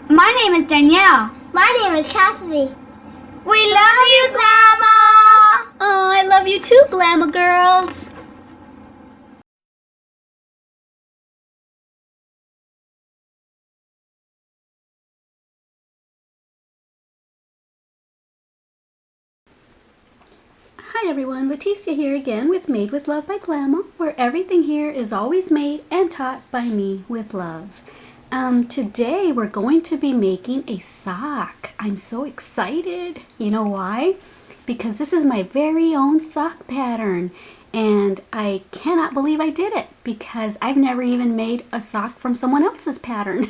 My name is Danielle. My name is Cassidy. We love you, Glama! Oh, I love you too, Glama girls. Hi everyone, Leticia here again with Made with Love by Glama, where everything here is always made and taught by me with love. Today we're going to be making a sock. I'm so excited. You know why? Because this is my very own sock pattern, and I cannot believe I did it because I've never even made a sock from someone else's pattern.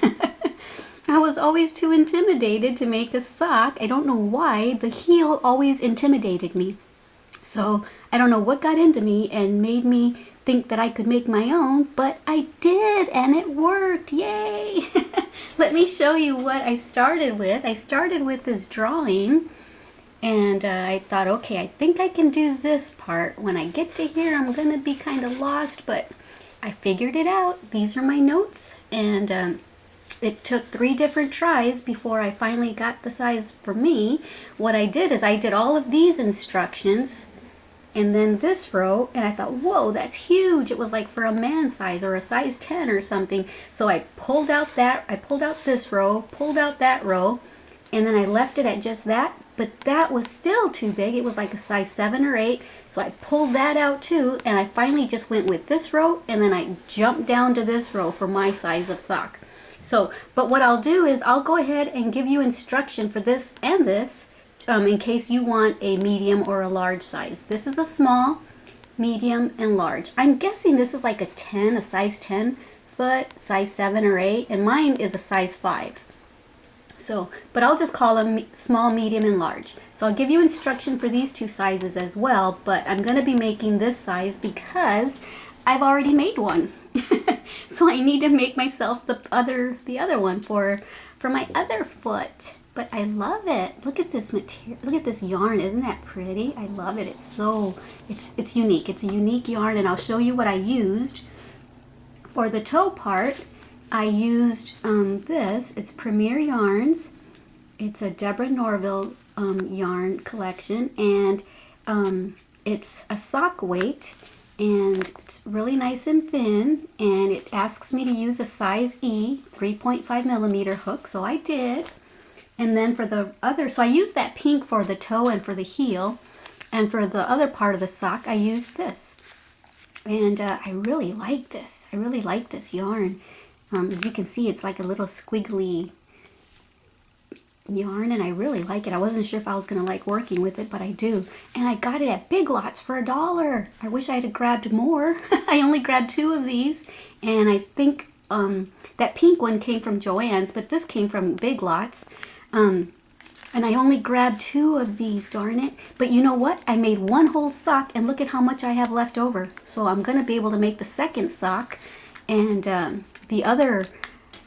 I was always too intimidated to make a sock. I don't know why. The heel always intimidated me. So I don't know what got into me and made me think that I could make my own, but I did, and it worked. Yay! Let me show you what I started with. I started with this drawing, and I thought, okay, I think I can do this part. When I get to here, I'm gonna be kind of lost, but I figured it out. These are my notes, and it took 3 different tries before I finally got the size for me. What I did is I did all of these instructions and then this row, and I thought, whoa, that's huge. It was like for a man size or a size 10 or something. So I pulled out this row, pulled out that row, and then I left it at just that, but that was still too big. It was like a size 7 or 8. So I pulled that out too, and I finally just went with this row, and then I jumped down to this row for my size of sock. So, but what I'll do is I'll go ahead and give you instruction for this and this, in case you want a medium or a large size. This is a small, medium, and large. I'm guessing this is like a 10, a size 10 foot, size 7 or 8, and mine is a size 5. So, but I'll just call them small, medium, and large. So I'll give you instruction for these 2 sizes as well, but I'm going to be making this size because I've already made one. So I need to make myself the other one for my other foot. But I love it. Look at this material. Look at this yarn. Isn't that pretty? I love it. It's unique. It's a unique yarn, and I'll show you what I used. For the toe part, I used this. It's Premier Yarns. It's a Deborah Norville yarn collection, and it's a sock weight, and it's really nice and thin, and it asks me to use a size E 3.5 millimeter hook, so I did. And then for the other, so I used that pink for the toe and for the heel, and for the other part of the sock I used this. And I really like this. I really like this yarn. As you can see, it's like a little squiggly yarn, and I really like it. I wasn't sure if I was going to like working with it, but I do. And I got it at Big Lots for $1. I wish I had grabbed more. I only grabbed 2 of these, and I think that pink one came from Joann's, but this came from Big Lots. And I only grabbed 2 of these, darn it. But you know what? I made one whole sock, and look at how much I have left over. So I'm going to be able to make the second sock, and the other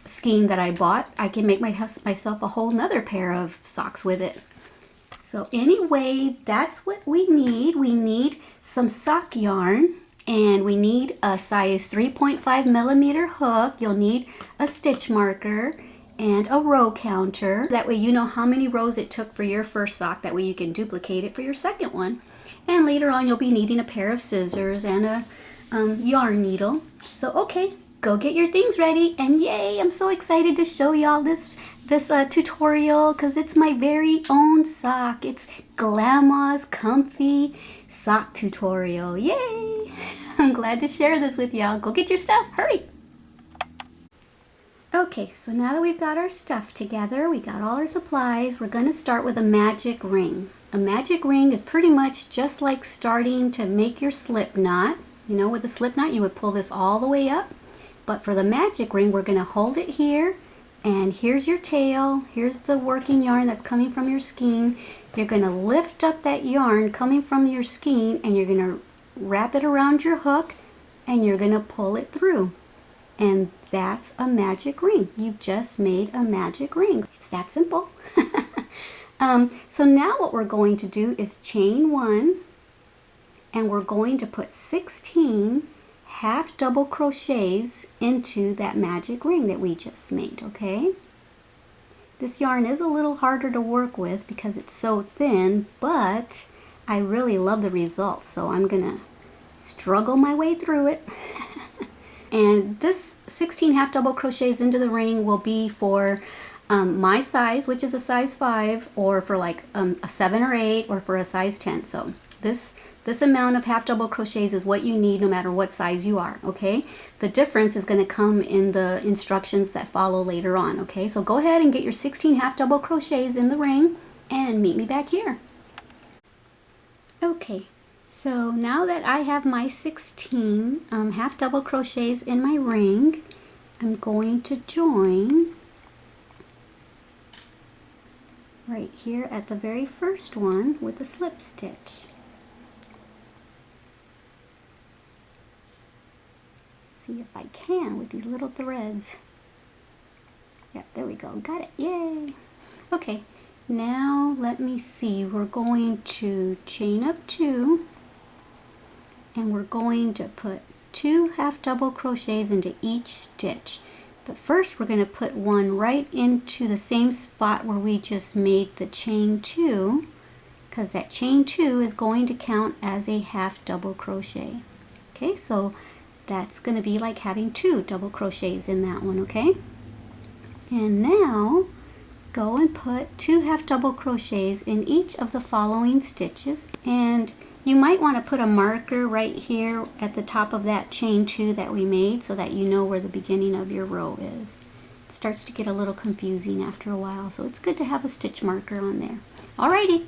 skein that I bought, I can make myself a whole nother pair of socks with it. So anyway, that's what we need. We need some sock yarn, and we need a size 3.5 millimeter hook. You'll need a stitch marker and a row counter. That way you know how many rows it took for your first sock. That way you can duplicate it for your second one. And later on you'll be needing a pair of scissors and a yarn needle. So okay, go get your things ready, and yay, I'm so excited to show y'all this tutorial because it's my very own sock. It's Glama's comfy sock tutorial. Yay! I'm glad to share this with y'all. Go get your stuff, hurry! Okay, so now that we've got our stuff together, we got all our supplies, we're going to start with a magic ring. A magic ring is pretty much just like starting to make your slip knot. You know, with a slip knot, you would pull this all the way up. But for the magic ring, we're going to hold it here, and here's your tail. Here's the working yarn that's coming from your skein. You're going to lift up that yarn coming from your skein, and you're going to wrap it around your hook, and you're going to pull it through. And that's a magic ring. You've just made a magic ring. It's that simple. So now what we're going to do is chain 1, and we're going to put 16 half double crochets into that magic ring that we just made, okay? This yarn is a little harder to work with because it's so thin, but I really love the results, so I'm gonna struggle my way through it. And this 16 half double crochets into the ring will be for my size, which is a size 5, or for like a 7 or 8, or for a size 10. So this amount of half double crochets is what you need no matter what size you are, okay? The difference is going to come in the instructions that follow later on, okay? So go ahead and get your 16 half double crochets in the ring and meet me back here. Okay, so now that I have my 16 half double crochets in my ring, I'm going to join right here at the very first one with a slip stitch. See if I can with these little threads. Yeah, there we go. Got it. Yay! Okay, now let me see. We're going to chain up 2, and we're going to put 2 half double crochets into each stitch. But first we're going to put one right into the same spot where we just made the chain 2, because that chain 2 is going to count as a half double crochet. Okay, so that's going to be like having 2 double crochets in that one, okay? And now go and put 2 half double crochets in each of the following stitches, and you might want to put a marker right here at the top of that chain 2 that we made so that you know where the beginning of your row is. It starts to get a little confusing after a while, so it's good to have a stitch marker on there. Alrighty.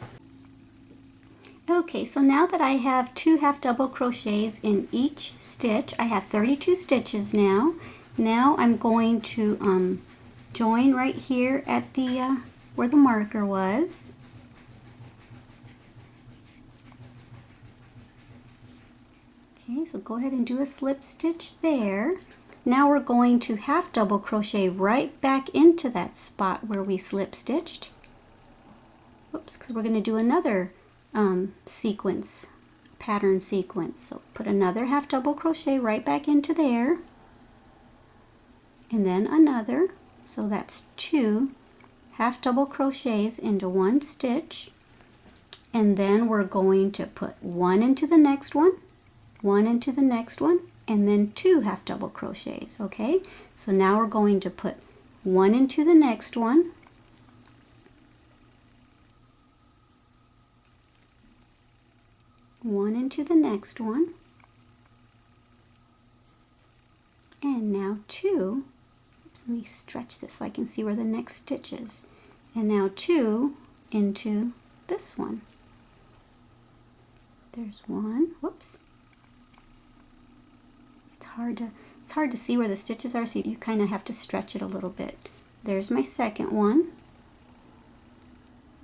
Okay, so now that I have 2 half double crochets in each stitch, I have 32 stitches now. Now I'm going to join right here at the where the marker was. Okay, so go ahead and do a slip stitch there. Now we're going to half double crochet right back into that spot where we slip stitched. Oops, because we're going to do another pattern sequence. So put another half double crochet right back into there, and then another. So that's 2 half double crochets into one stitch, and then we're going to put 1 into the next one, 1 into the next one, and then 2 half double crochets. Okay, so now we're going to put 1 into the next one, 1 into the next one, and now 2. Oops, let me stretch this so I can see where the next stitch is. And now 2 into this one. There's 1. Whoops. It's hard to see where the stitches are, so you kind of have to stretch it a little bit. There's my second one.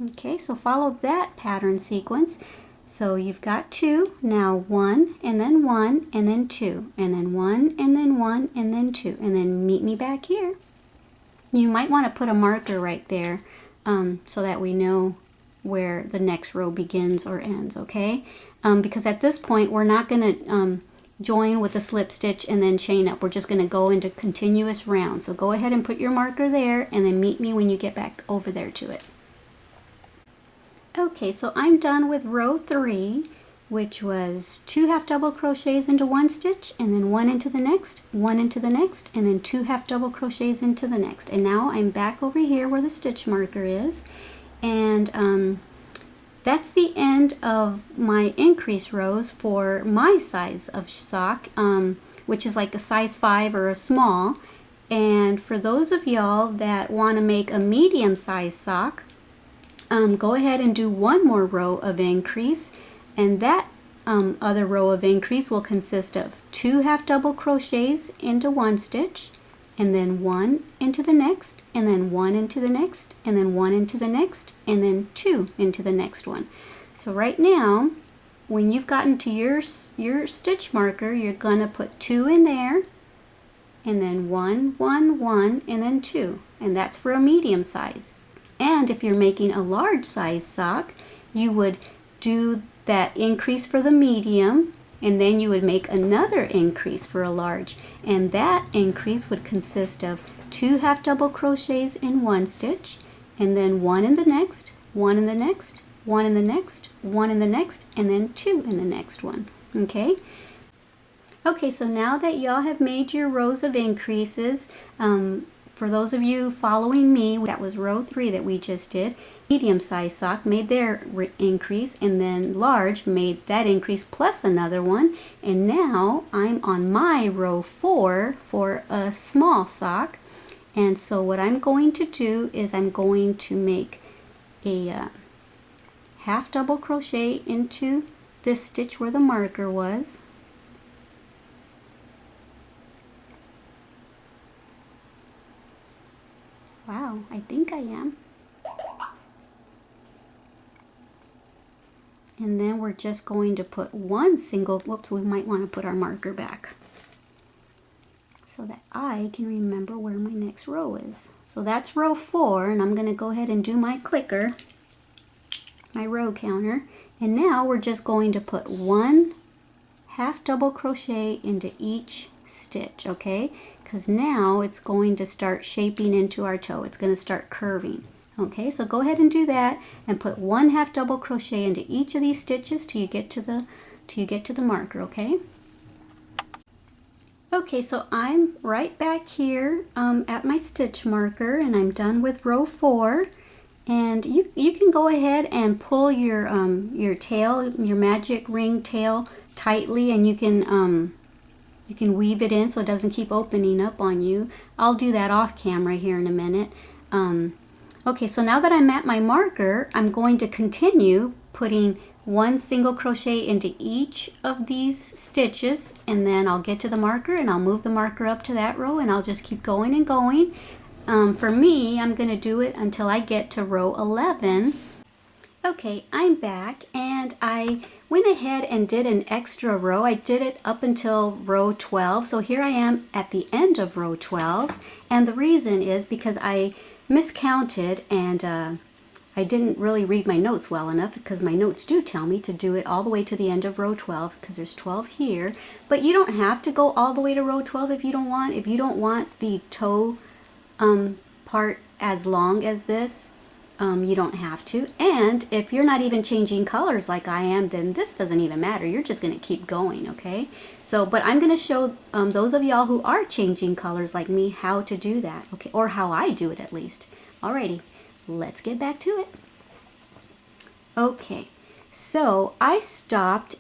Okay, so follow that pattern sequence. So you've got 2, now 1, and then 1, and then 2, and then 1, and then 1, and then 2, and then meet me back here. You might want to put a marker right there so that we know where the next row begins or ends, okay? Because at this point we're not going to join with a slip stitch and then chain up. We're just going to go into continuous rounds. So go ahead and put your marker there, and then meet me when you get back over there to it. Okay, so I'm done with row 3, which was 2 half double crochets into one stitch, and then 1 into the next, 1 into the next, and then 2 half double crochets into the next. And now I'm back over here where the stitch marker is, and that's the end of my increase rows for my size of sock, which is like a size 5 or a small. And for those of y'all that want to make a medium size sock, go ahead and do one more row of increase, and that other row of increase will consist of 2 half double crochets into one stitch, and then 1 into the next, and then 1 into the next, and then 1 into the next, and then 2 into the next one. So right now, when you've gotten to your stitch marker, you're gonna put 2 in there, and then 1, 1, 1, and then 2, and that's for a medium size. And if you're making a large size sock, you would do that increase for the medium, and then you would make another increase for a large, and that increase would consist of 2 half double crochets in one stitch, and then one in the next, one in the next, one in the next, one in the next, and then two in the next one. Okay? Okay, so now that y'all have made your rows of increases, for those of you following me, that was row 3 that we just did. Medium size sock made their increase, and then large made that increase plus another one. And now I'm on my row 4 for a small sock. And so what I'm going to do is I'm going to make a half double crochet into this stitch where the marker was. Wow, I think I am. And then we're just going to put one single, whoops, we might want to put our marker back so that I can remember where my next row is. So that's row 4, and I'm going to go ahead and do my clicker, my row counter. And now we're just going to put one half double crochet into each stitch, okay? Because now it's going to start shaping into our toe. It's going to start curving. Okay, so go ahead and do that and put one half double crochet into each of these stitches till you get to the marker, okay? Okay, so I'm right back here at my stitch marker, and I'm done with row 4. And you can go ahead and pull your tail, your magic ring tail tightly, and you can weave it in so it doesn't keep opening up on you. I'll do that off camera here in a minute. Okay, so now that I'm at my marker, I'm going to continue putting one single crochet into each of these stitches, and then I'll get to the marker and I'll move the marker up to that row, and I'll just keep going and going. For me, I'm going to do it until I get to row 11. Okay, I'm back, and I went ahead and did an extra row. I did it up until row 12, so here I am at the end of row 12, and the reason is because I miscounted, and I didn't really read my notes well enough, because my notes do tell me to do it all the way to the end of row 12, because there's 12 here. But you don't have to go all the way to row 12 if you don't want. If you don't want the toe part as long as this, you don't have to. And if you're not even changing colors like I am, then this doesn't even matter. You're just going to keep going, okay? So, but I'm going to show those of y'all who are changing colors like me how to do that, okay? Or how I do it, at least. Alrighty, let's get back to it. Okay, so I stopped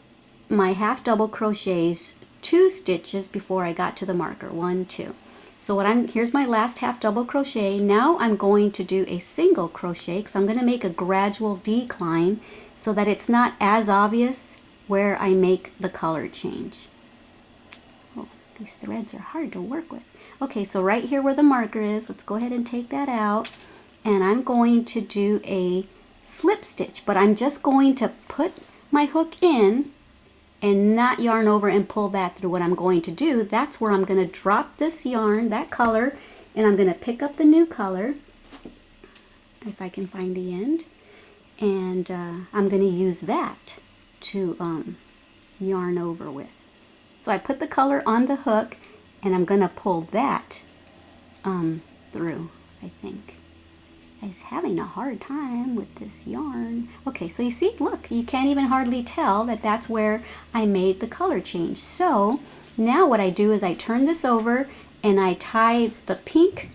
my half double crochets 2 stitches before I got to the marker. 1, 2. So here's my last half double crochet. Now I'm going to do a single crochet, because I'm going to make a gradual decline so that it's not as obvious where I make the color change. Oh, these threads are hard to work with. Okay, so right here where the marker is, let's go ahead and take that out, and I'm going to do a slip stitch, but I'm just going to put my hook in and not yarn over and pull that through. What I'm going to do, that's where I'm going to drop this yarn, that color, and I'm going to pick up the new color, if I can find the end, and I'm going to use that to yarn over with. So I put the color on the hook, and I'm going to pull that through, I think. I was having a hard time with this yarn. Okay, so you see, look, you can't even hardly tell that that's where I made the color change. So now what I do is I turn this over and I tie the pink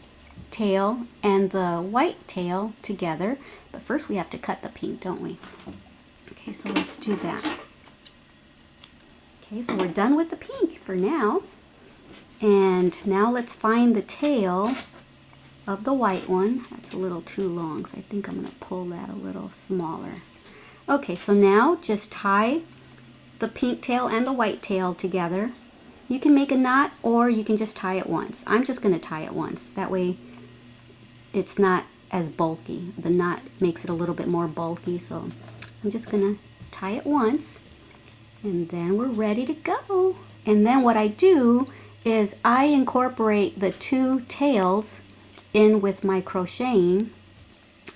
tail and the white tail together. But first we have to cut the pink, don't we? Okay, so let's do that. Okay, so we're done with the pink for now. And now let's find the tail of the white one. That's a little too long, so I think I'm going to pull that a little smaller. Okay, so now just tie the pink tail and the white tail together. You can make a knot, or you can just tie it once. I'm just going to tie it once. That way it's not as bulky. The knot makes it a little bit more bulky, so I'm just going to tie it once, and then we're ready to go. And then what I do is I incorporate the 2 tails in with my crocheting,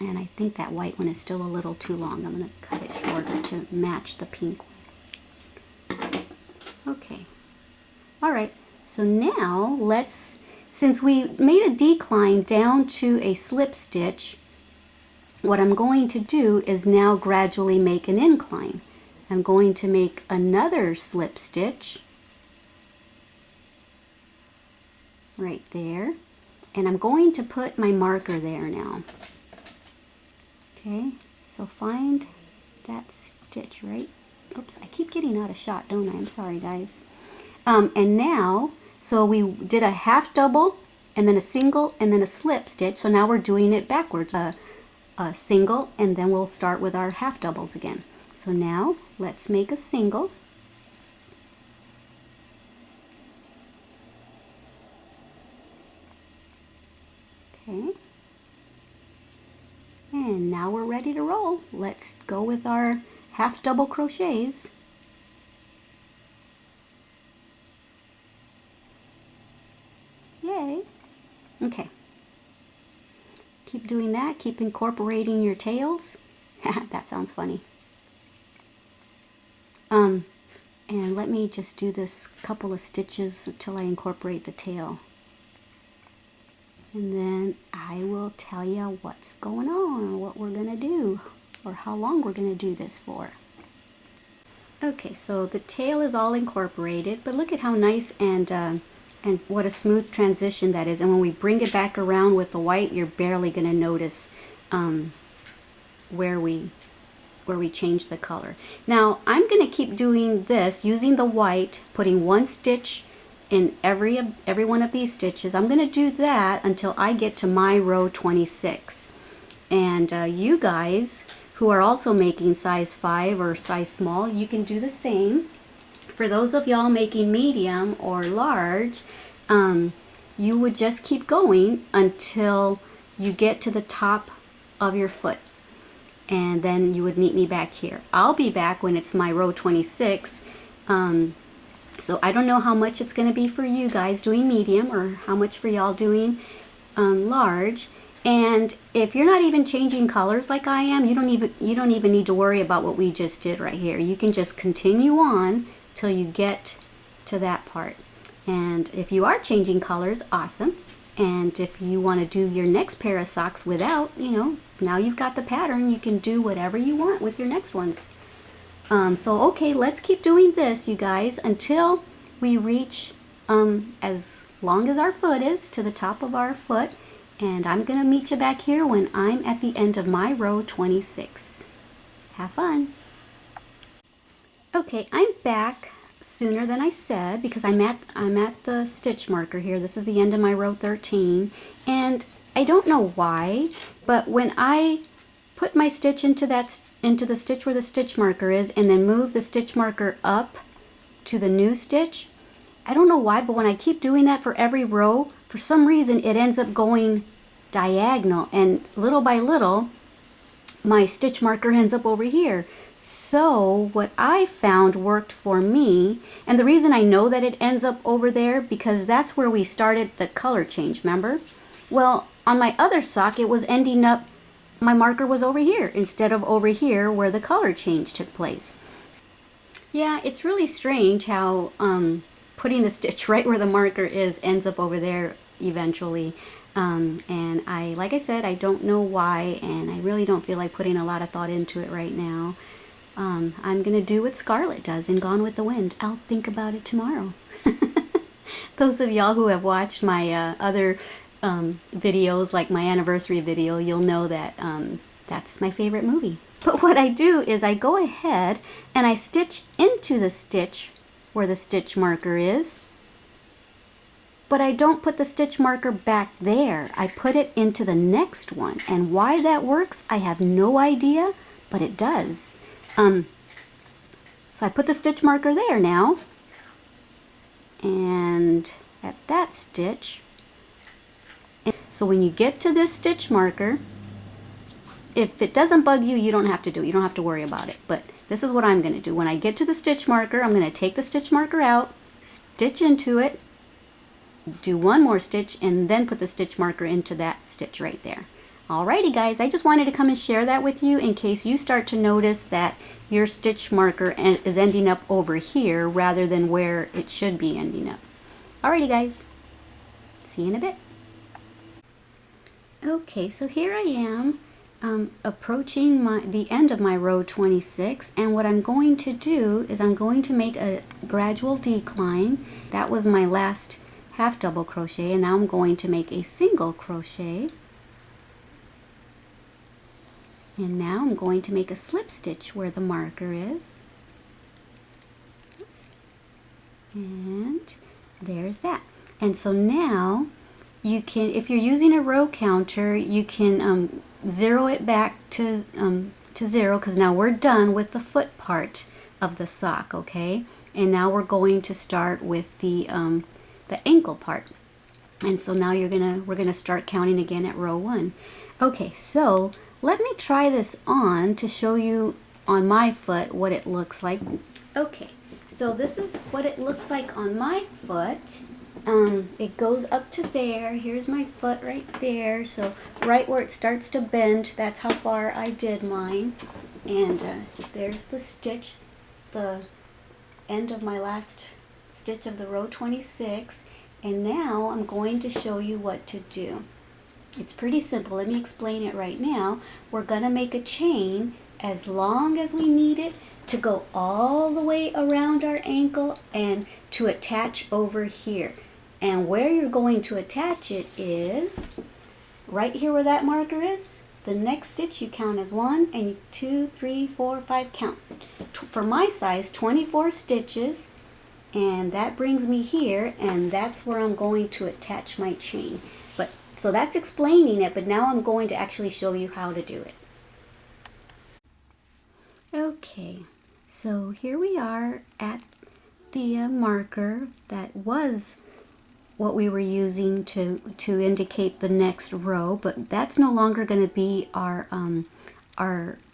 and I think that white one is still a little too long. I'm going to cut it shorter to match the pink one. Okay, alright, so now since we made a decline down to a slip stitch, what I'm going to do is now gradually make an incline. I'm going to make another slip stitch right there, and I'm going to put my marker there now. Okay, so find that stitch right. Oops, I keep getting out of shot, don't I? I'm sorry, guys. And now, so we did a half double, and then a single, and then a slip stitch. So now we're doing it backwards. A single, and then we'll start with our half doubles again. So now, let's make a single. Okay. And now we're ready to roll. Let's go with our half double crochets. Yay. Okay. Keep doing that. Keep incorporating your tails. That sounds funny. And let me just do this couple of stitches until I incorporate the tail. And then I will tell you what's going on, or what we're going to do, or how long we're going to do this for. Okay, so the tail is all incorporated, but look at how nice and what a smooth transition that is. And when we bring it back around with the white, you're barely going to notice where we change the color. Now I'm going to keep doing this using the white, putting one stitch in every one of these stitches. I'm going to do that until I get to my row 26. And you guys who are also making size 5 or size small, you can do the same. For those of y'all making medium or large, you would just keep going until you get to the top of your foot. And then you would meet me back here. I'll be back when it's my row 26. So I don't know how much it's going to be for you guys doing medium, or how much for y'all doing large. And if you're not even changing colors like I am, you don't even need to worry about what we just did right here. You can just continue on till you get to that part. And if you are changing colors, awesome. And if you want to do your next pair of socks without, now you've got the pattern, you can do whatever you want with your next ones. So okay, let's keep doing this, you guys, until we reach as long as our foot is, to the top of our foot. And I'm going to meet you back here when I'm at the end of my row 26. Have fun. Okay, I'm back sooner than I said because I'm at the stitch marker here. This is the end of my row 13, and I don't know why, but when I put my stitch into the stitch where the stitch marker is, and then move the stitch marker up to the new stitch, I don't know why, but when I keep doing that for every row, for some reason it ends up going diagonal, and little by little my stitch marker ends up over here. So what I found worked for me, and the reason I know that it ends up over there, because that's where we started the color change, remember? Well, on my other sock it was ending up, my marker was over here instead of over here where the color change took place. Yeah, it's really strange how putting the stitch right where the marker is ends up over there eventually. And like I said, I don't know why, and I really don't feel like putting a lot of thought into it right now. I'm going to do what Scarlett does in Gone with the Wind. I'll think about it tomorrow. Those of y'all who have watched my other videos, like my anniversary video, you'll know that that's my favorite movie. But what I do is I go ahead and I stitch into the stitch where the stitch marker is, but I don't put the stitch marker back there. I put it into the next one, and why that works, I have no idea, but it does. So I put the stitch marker there now, and at that stitch. So when you get to this stitch marker, if it doesn't bug you, you don't have to do it. You don't have to worry about it. But this is what I'm going to do. When I get to the stitch marker, I'm going to take the stitch marker out, stitch into it, do one more stitch, and then put the stitch marker into that stitch right there. Alrighty guys, I just wanted to come and share that with you in case you start to notice that your stitch marker is ending up over here rather than where it should be ending up. Alrighty guys, see you in a bit. Okay, so here I am. approaching the end of my row 26, and what I'm going to do is I'm going to make a gradual decline. That was my last half double crochet, and now I'm going to make a single crochet, and now I'm going to make a slip stitch where the marker is. Oops. And there's that. And so now you can, if you're using a row counter, you can zero it back to 0, because now we're done with the foot part of the sock, okay? And now we're going to start with the ankle part. And so now we're gonna start counting again at row 1. Okay, so let me try this on to show you on my foot what it looks like. Okay, so this is what it looks like on my foot. It goes up to there. Here's my foot right there. So right where it starts to bend, that's how far I did mine. And there's the stitch, the end of my last stitch of the row 26. And now I'm going to show you what to do. It's pretty simple. Let me explain it right now. We're going to make a chain as long as we need it to go all the way around our ankle and to attach over here. And where you're going to attach it is right here where that marker is. The next stitch you count as 1 and 2, 3, 4, 5, count. For my size, 24 stitches, and that brings me here, and that's where I'm going to attach my chain. But so that's explaining it, but now I'm going to actually show you how to do it. Okay, so here we are at the marker that was what we were using to indicate the next row, but that's no longer going to be our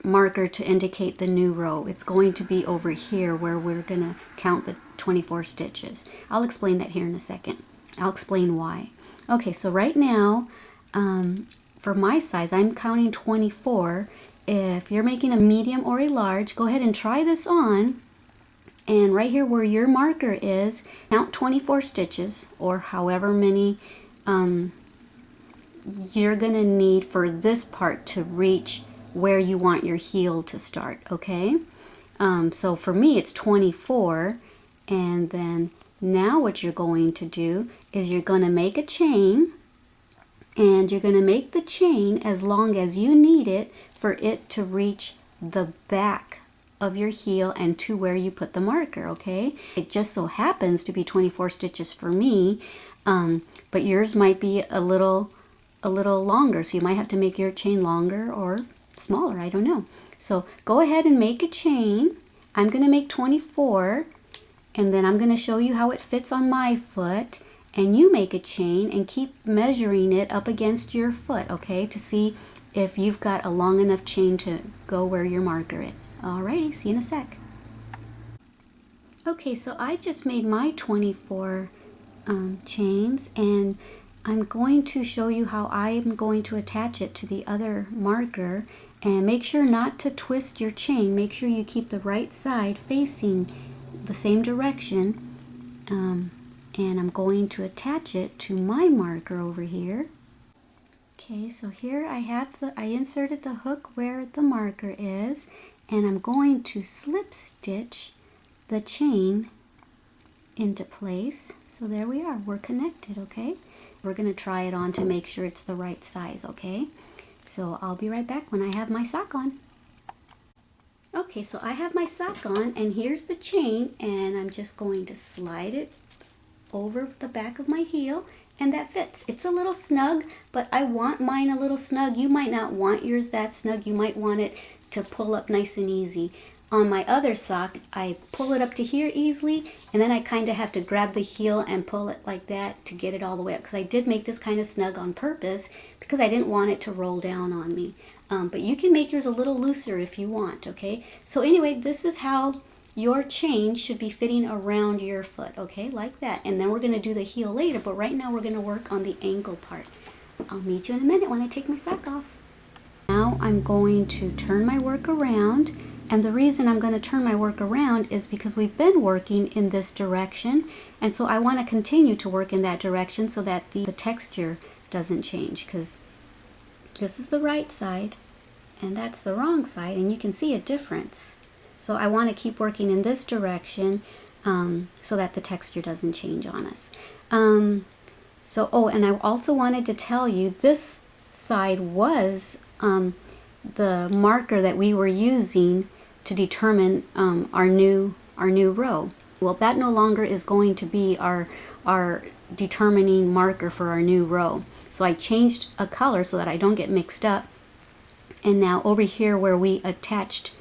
marker to indicate the new row. It's going to be over here where we're going to count the 24 stitches. I'll explain that here in a second. I'll explain why. Okay, so right now for my size I'm counting 24. If you're making a medium or a large, go ahead and try this on. And right here where your marker is, count 24 stitches, or however many you're going to need for this part to reach where you want your heel to start, okay? So for me it's 24, and then now what you're going to do is you're going to make a chain, and you're going to make the chain as long as you need it for it to reach the back of your heel and to where you put the marker, okay? It just so happens to be 24 stitches for me, but yours might be a little longer, so you might have to make your chain longer or smaller, I don't know. So go ahead and make a chain. I'm going to make 24, and then I'm going to show you how it fits on my foot, and you make a chain and keep measuring it up against your foot, okay, to see if you've got a long enough chain to go where your marker is. Alrighty, see you in a sec. Okay, so I just made my 24 chains, and I'm going to show you how I'm going to attach it to the other marker. And make sure not to twist your chain. Make sure you keep the right side facing the same direction. And I'm going to attach it to my marker over here. Okay, so here I inserted the hook where the marker is, and I'm going to slip stitch the chain into place. So there we are, we're connected, okay? We're going to try it on to make sure it's the right size, okay? So I'll be right back when I have my sock on. Okay, so I have my sock on, and here's the chain, and I'm just going to slide it over the back of my heel, and that fits. It's a little snug, but I want mine a little snug. You might not want yours that snug. You might want it to pull up nice and easy. On my other sock, I pull it up to here easily, and then I kind of have to grab the heel and pull it like that to get it all the way up, because I did make this kind of snug on purpose because I didn't want it to roll down on me. But you can make yours a little looser if you want, okay? So anyway, this is how your chain should be fitting around your foot, okay, like that. And then we're going to do the heel later, but right now we're going to work on the ankle part. I'll meet you in a minute when I take my sock off. Now I'm going to turn my work around, and the reason I'm going to turn my work around is because we've been working in this direction, and so I want to continue to work in that direction so that the texture doesn't change, because this is the right side and that's the wrong side, and you can see a difference. So I want to keep working in this direction so that the texture doesn't change on us. Oh, and I also wanted to tell you this side was the marker that we were using to determine our new row. Well, that no longer is going to be our determining marker for our new row. So I changed a color so that I don't get mixed up. And now over here where we attached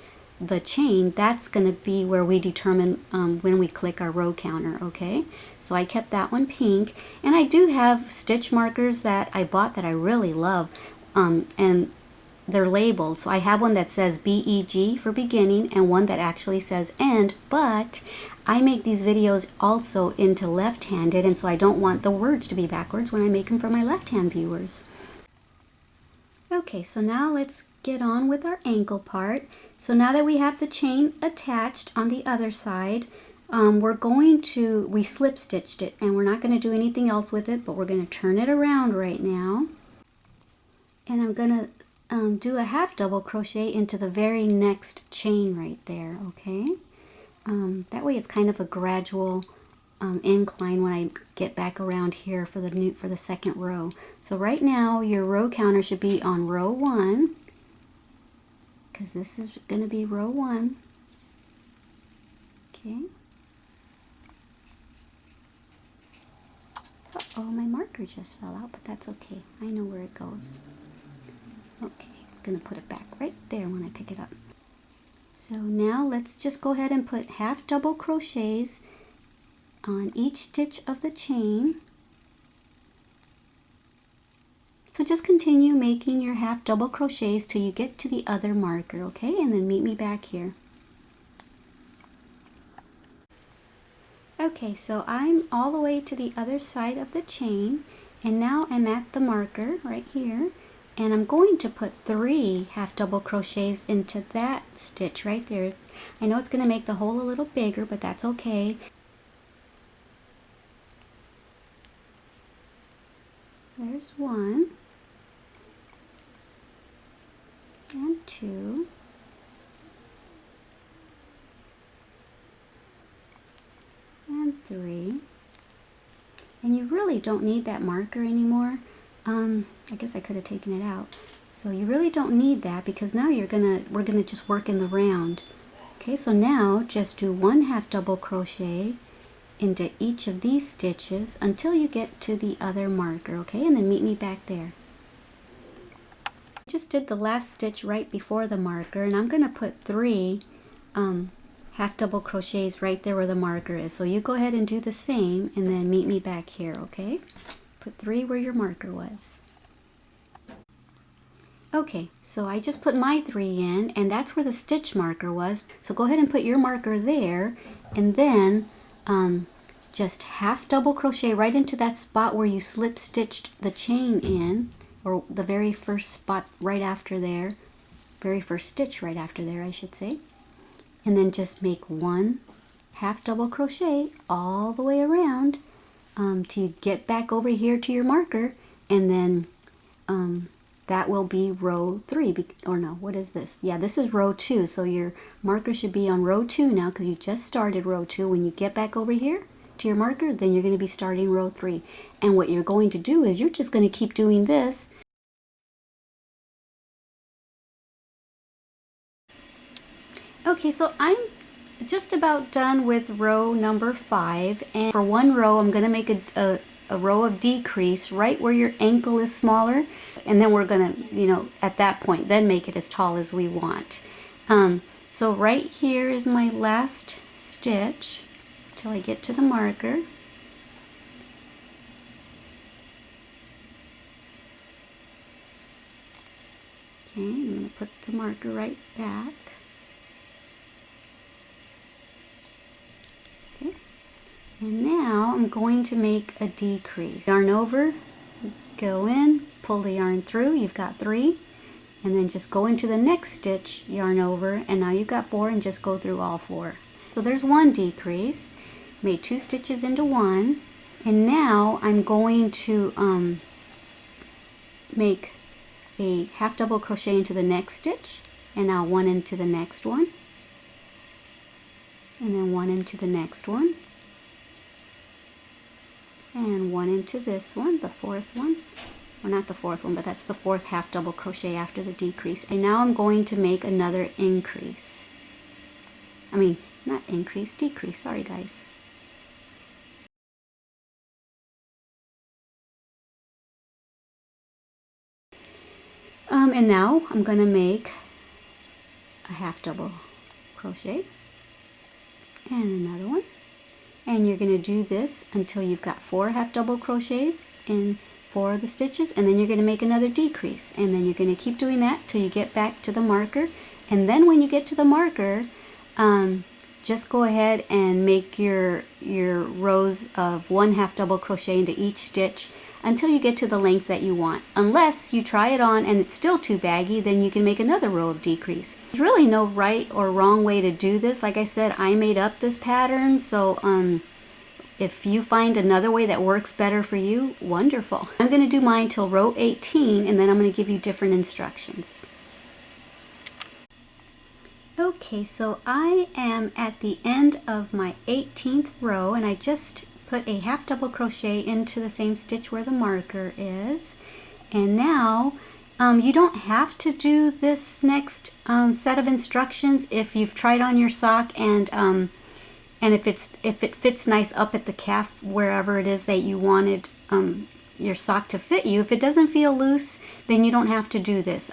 the chain, that's going to be where we determine when we click our row counter, okay? So I kept that one pink, and I do have stitch markers that I bought that I really love, and they're labeled. So I have one that says BEG for beginning and one that actually says end, but I make these videos also into left-handed, and so I don't want the words to be backwards when I make them for my left-hand viewers. Okay, so now let's get on with our ankle part. So now that we have the chain attached on the other side, we slip stitched it, and we're not going to do anything else with it, but we're going to turn it around right now. And I'm going to do a half double crochet into the very next chain right there, okay? That way it's kind of a gradual incline when I get back around here for the second row. So right now your row counter should be on row 1, because this is going to be row 1. Okay. Uh-oh, my marker just fell out, but that's okay. I know where it goes. Okay, it's going to put it back right there when I pick it up. So now let's just go ahead and put half double crochets on each stitch of the chain. So just continue making your half double crochets till you get to the other marker, okay? And then meet me back here. Okay, so I'm all the way to the other side of the chain, and now I'm at the marker right here, and I'm going to put 3 half double crochets into that stitch right there. I know it's going to make the hole a little bigger, but that's okay. There's 1 and 2 and 3, and you really don't need that marker anymore. I guess I could have taken it out. So you really don't need that, because now we're gonna just work in the round. Okay, so now just do 1 half double crochet into each of these stitches until you get to the other marker, okay? And then meet me back there. I just did the last stitch right before the marker, and I'm gonna put 3 half double crochets right there where the marker is. So you go ahead and do the same, and then meet me back here, okay? Put 3 where your marker was. Okay, so I just put my 3 in, and that's where the stitch marker was. So go ahead and put your marker there, and then just half double crochet right into that spot where you slip stitched the chain in, or the very first spot right after there, very first stitch right after there, I should say. And then just make 1 half double crochet all the way around till you get back over here to your marker, and then that will be row 3, or no, what is this? Yeah, this is row 2, so your marker should be on row 2 now, because you just started row 2. When you get back over here to your marker, then you're going to be starting row 3. And what you're going to do is you're just going to keep doing this. Okay, so I'm just about done with row number 5, and for 1 row I'm going to make a row of decrease right where your ankle is smaller, and then we're going to, at that point, then make it as tall as we want. So right here is my last stitch till I get to the marker. Okay, I'm going to put the marker right back. Okay, and now I'm going to make a decrease. Yarn over, go in, pull the yarn through, you've got 3, and then just go into the next stitch, yarn over, and now you've got 4, and just go through all 4. So there's 1 decrease, made 2 stitches into 1, and now I'm going to make a half double crochet into the next stitch, and now one into the next one, and then one into the next one, and one into this one, the fourth one, or not the fourth one, but that's the fourth half double crochet after the decrease. And now I'm going to make another increase. I mean, not increase, decrease, sorry guys. And now I'm going to make a half double crochet and another one. And you're going to do this until you've got 4 half double crochets in 4 of the stitches, and then you're going to make another decrease, and then you're going to keep doing that till you get back to the marker. And then when you get to the marker, just go ahead and make your rows of 1 half double crochet into each stitch until you get to the length that you want. Unless you try it on and it's still too baggy, then you can make another row of decrease. There's really no right or wrong way to do this. Like I said, I made up this pattern, so if you find another way that works better for you, wonderful. I'm going to do mine till row 18, and then I'm going to give you different instructions. Okay, so I am at the end of my 18th row, and I just put a half double crochet into the same stitch where the marker is. And now you don't have to do this next set of instructions if you've tried on your sock and if it fits nice up at the calf, wherever it is that you wanted your sock to fit you. If it doesn't feel loose, then you don't have to do this.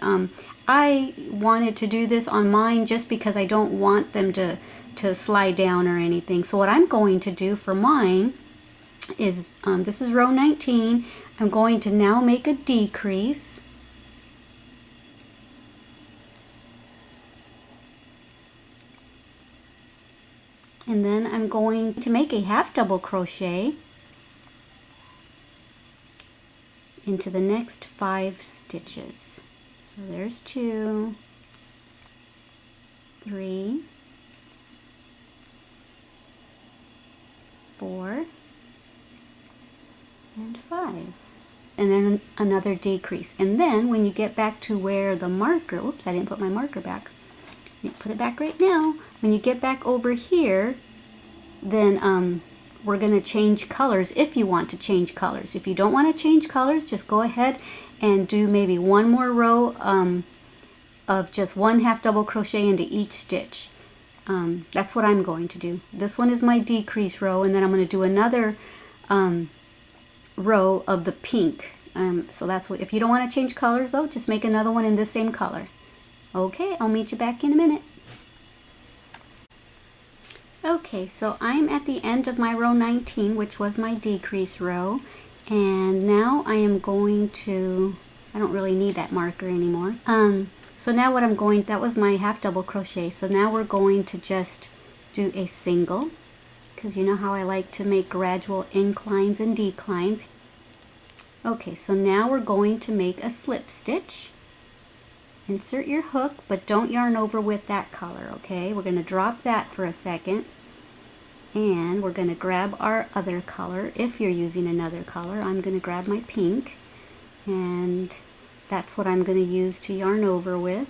I wanted to do this on mine just because I don't want them to slide down or anything. So what I'm going to do for mine is, this is row 19, I'm going to now make a decrease. And then I'm going to make a half double crochet into the next 5 stitches. So there's 2, 3, 4, and 5. And then another decrease. And then when you get back to where the marker, oops, I didn't put my marker back. Put it back right now. When you get back over here, then we're going to change colors if you want to change colors. If you don't want to change colors, just go ahead and do maybe one more row of just 1 half double crochet into each stitch. That's what I'm going to do. This one is my decrease row, and then I'm going to do another row of the pink. So that's what, if you don't want to change colors though, just make another one in the same color. Okay, I'll meet you back in a minute. Okay, so I'm at the end of my row 19, which was my decrease row, and now I am going to, I don't really need that marker anymore. So now what I'm going, that was my half double crochet, so now we're going to just do a single, because you know how I like to make gradual inclines and declines. Okay, so now we're going to make a slip stitch. Insert your hook, but don't yarn over with that color, okay? We're going to drop that for a second, and we're going to grab our other color. If you're using another color, I'm going to grab my pink, and that's what I'm going to use to yarn over with.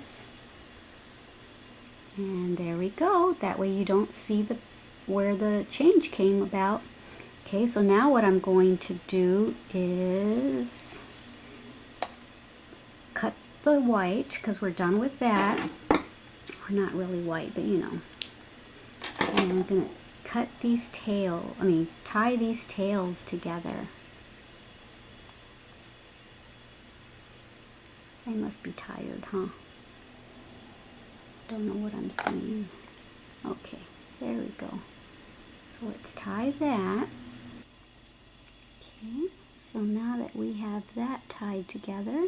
And there we go. That way you don't see where the change came about. Okay, so now what I'm going to do is cut the white, because we're done with that. Or not really white, but you know. And I'm going to cut these tie these tails together. I must be tired, huh? Don't know what I'm saying. Okay, there we go. So let's tie that. Okay, so now that we have that tied together,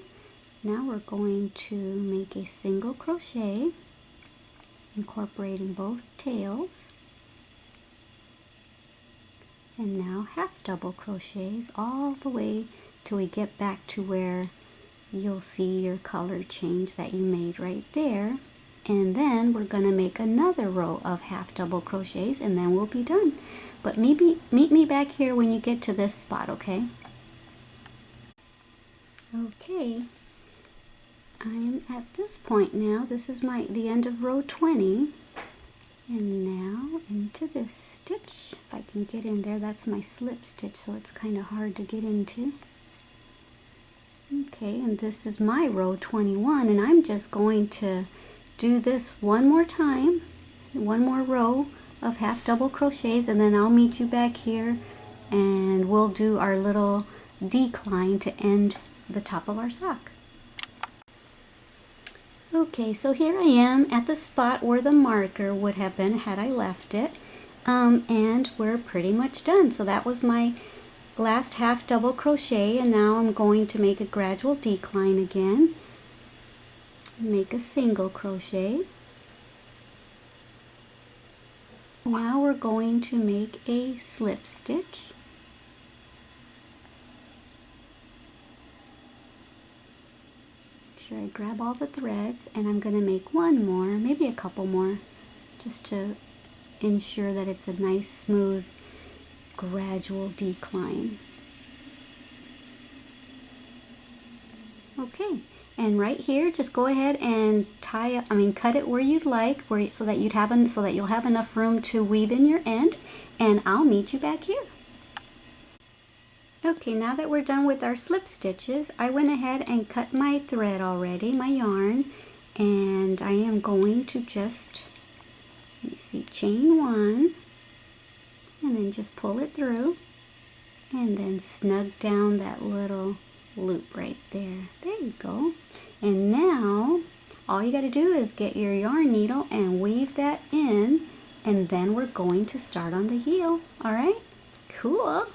now we're going to make a single crochet, incorporating both tails. And now half double crochets all the way till we get back to where you'll see your color change that you made right there. And then we're going to make another row of half double crochets, and then we'll be done. But meet me back here when you get to this spot, okay? Okay. I'm at this point now. This is the end of row 20. And now into this stitch. If I can get in there, that's my slip stitch, so it's kind of hard to get into. Okay, and this is my row 21, and I'm just going to do this one more time, one more row of half double crochets, and then I'll meet you back here and we'll do our little decline to end the top of our sock. Okay, so here I am at the spot where the marker would have been had I left it, and we're pretty much done. So that was my last half double crochet, and now I'm going to make a gradual decline again. Make a single crochet. Now we're going to make a slip stitch. Make sure I grab all the threads, and I'm going to make one more, maybe a couple more, just to ensure that it's a nice smooth gradual decline. Okay, and right here just go ahead and cut it where you'd like, so that you'll have enough room to weave in your end, and I'll meet you back here. Okay, now that we're done with our slip stitches, I went ahead and cut my thread already, my yarn, and I am going to just, let me see, chain one, and then just pull it through, and then snug down that little loop right there. There you go. And now all you got to do is get your yarn needle and weave that in, and then we're going to start on the heel. All right, cool.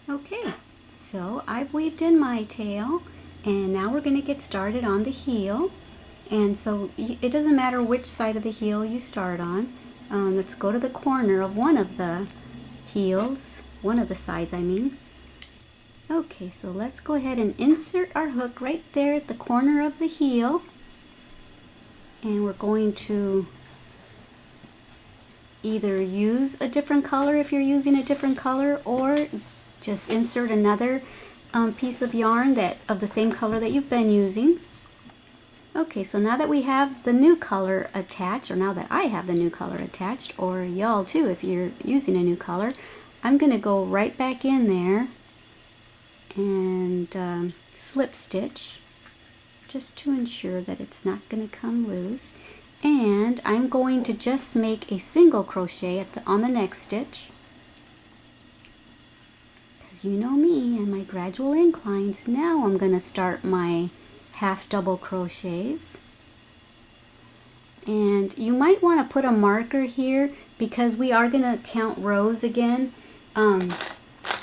Okay, so I've weaved in my tail, and now we're going to get started on the heel. And so it doesn't matter which side of the heel you start on. Let's go to the corner of one of the heels, one of the sides I mean. Okay, so let's go ahead and insert our hook right there at the corner of the heel, and we're going to either use a different color if you're using a different color, or just insert another piece of yarn of the same color that you've been using. Okay, so now that we have the new color attached, or now that I have the new color attached, or y'all too if you're using a new color, I'm going to go right back in there and slip stitch just to ensure that it's not going to come loose. And I'm going to just make a single crochet on the next stitch. Because you know me and my gradual inclines, now I'm going to start my half double crochets. And you might want to put a marker here because we are going to count rows again.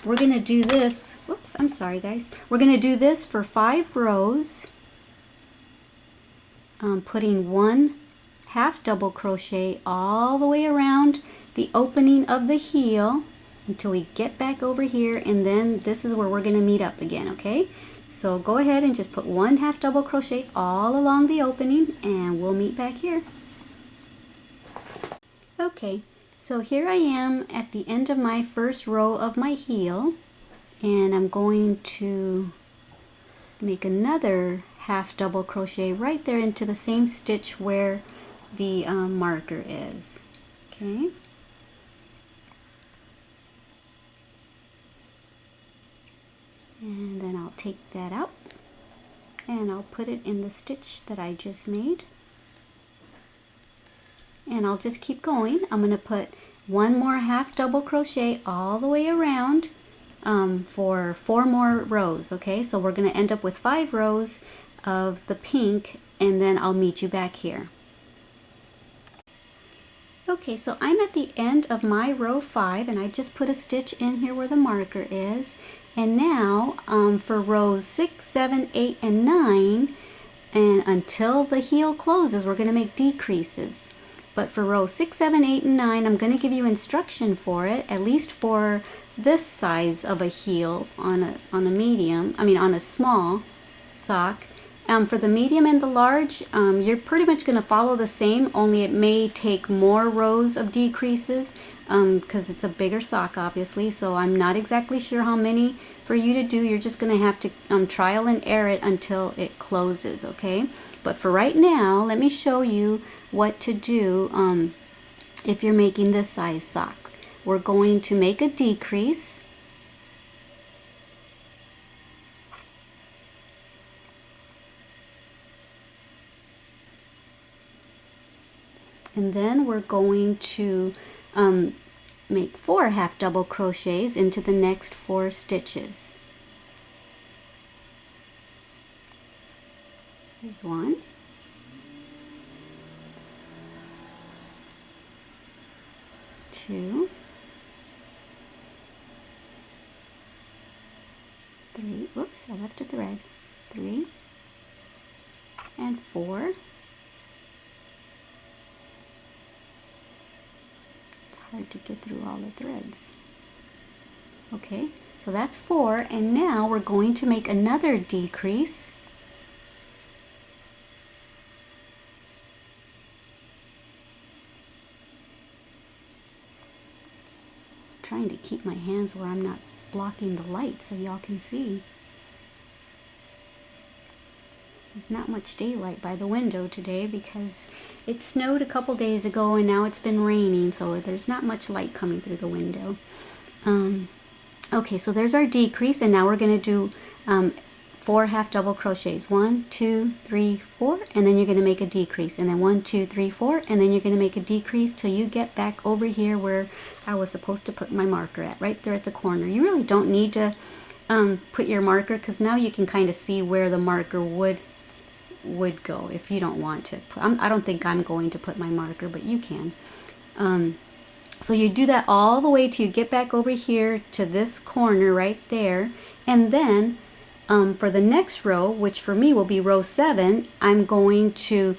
We're going to do this, whoops, I'm sorry guys. We're going to do this for 5 rows, putting one half double crochet all the way around the opening of the heel until we get back over here, and then this is where we're going to meet up again, okay? So go ahead and just put one half double crochet all along the opening, and we'll meet back here. Okay, so here I am at the end of my first row of my heel, and I'm going to make another half double crochet right there into the same stitch where the marker is. Okay. And then I'll take that out and I'll put it in the stitch that I just made. And I'll just keep going. I'm going to put one more half double crochet all the way around for 4 more rows. Okay, so we're going to end up with 5 rows of the pink, and then I'll meet you back here. Okay, so I'm at the end of my row 5, and I just put a stitch in here where the marker is. And now for rows 6, 7, 8, and 9, and until the heel closes, we're going to make decreases. But for rows 6, 7, 8, and 9, I'm going to give you instruction for it, at least for this size of a heel on a small sock. For the medium and the large, you're pretty much going to follow the same, only it may take more rows of decreases because it's a bigger sock, obviously. So I'm not exactly sure how many for you to do. You're just going to have to trial and error it until it closes, okay? But for right now, let me show you what to do if you're making this size sock. We're going to make a decrease. And then we're going to make 4 half double crochets into the next 4 stitches. Here's 1. 2. 3. Whoops, I left a thread. 3 and 4. Hard to get through all the threads. Okay, so that's 4, and now we're going to make another decrease. I'm trying to keep my hands where I'm not blocking the light so y'all can see. There's not much daylight by the window today because it snowed a couple days ago and now it's been raining, so there's not much light coming through the window. Okay, so there's our decrease, and now we're going to do 4 half double crochets. 1, 2, 3, 4, and then you're going to make a decrease, and then 1, 2, 3, 4, and then you're going to make a decrease till you get back over here where I was supposed to put my marker at, right there at the corner. You really don't need to put your marker, because now you can kind of see where the marker would go if you don't want to. I don't think I'm going to put my marker, but you can. So you do that all the way till you get back over here to this corner right there, and then for the next row, which for me will be row 7, I'm going to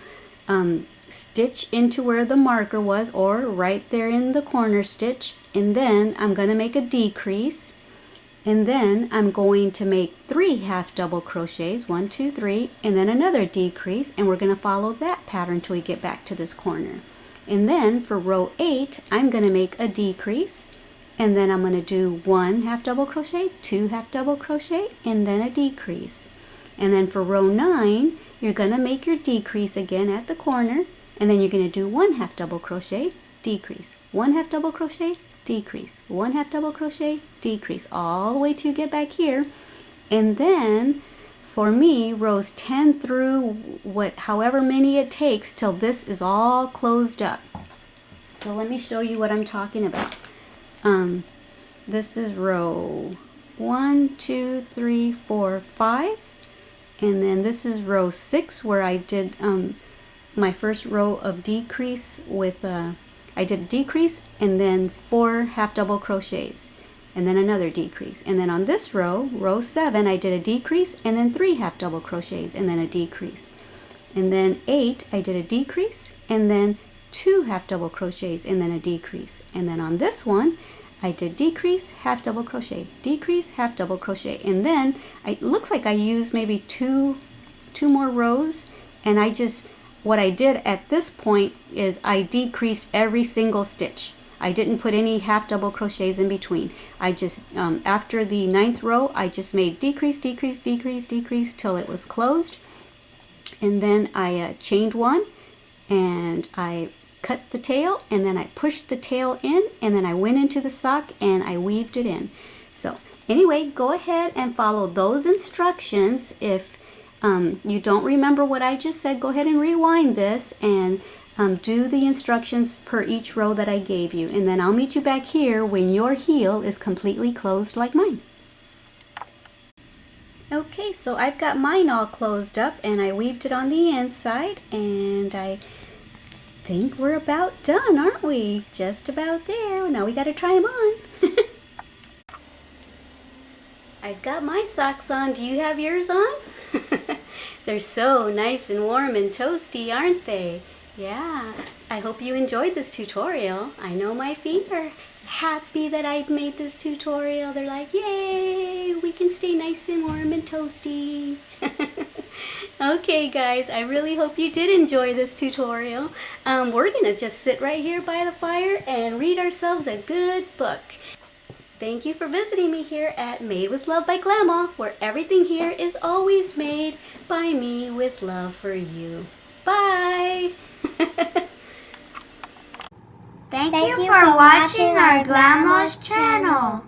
stitch into where the marker was, or right there in the corner stitch, and then I'm going to make a decrease. And then I'm going to make 3 half double crochets, 1, 2, 3, and then another decrease, and we're going to follow that pattern till we get back to this corner. And then for row 8, I'm going to make a decrease, and then I'm going to do 1 half double crochet, 2 half double crochet, and then a decrease. And then for row 9, you're going to make your decrease again at the corner, and then you're going to do 1 half double crochet, decrease, 1 half double crochet, decrease, 1 half double crochet, decrease, all the way to get back here. And then for me, rows 10 through however many it takes till this is all closed up. So let me show you what I'm talking about. This is row 1, 2, 3, 4, 5, and then this is row 6 where I did my first row of decrease with I did a decrease and then 4 half double crochets and then another decrease, and then on this row, row 7, I did a decrease and then 3 half double crochets and then a decrease, and then 8 I did a decrease and then 2 half double crochets and then a decrease, and then on this one I did decrease, half double crochet, decrease, half double crochet, and then it looks like I used maybe two more rows, and what I did at this point is I decreased every single stitch. I didn't put any half double crochets in between. I just, after the 9th row, I just made decrease, decrease, decrease, decrease till it was closed. And then I chained 1, and I cut the tail, and then I pushed the tail in, and then I went into the sock and I weaved it in. So anyway, go ahead and follow those instructions. If you don't remember what I just said, go ahead and rewind this and do the instructions per each row that I gave you, and then I'll meet you back here when your heel is completely closed like mine. Okay, so I've got mine all closed up and I weaved it on the inside, and I think we're about done, aren't we? Just about there. Now we got to try them on. I've got my socks on. Do you have yours on? They're so nice and warm and toasty, aren't they? Yeah, I hope you enjoyed this tutorial. I know my feet are happy that I've made this tutorial. They're like, yay, we can stay nice and warm and toasty. Okay guys, I really hope you did enjoy this tutorial. We're gonna just sit right here by the fire and read ourselves a good book. Thank you for visiting me here at Made with Love by Glama, where everything here is always made by me with love for you. Bye! Thank you for watching our Glama's channel.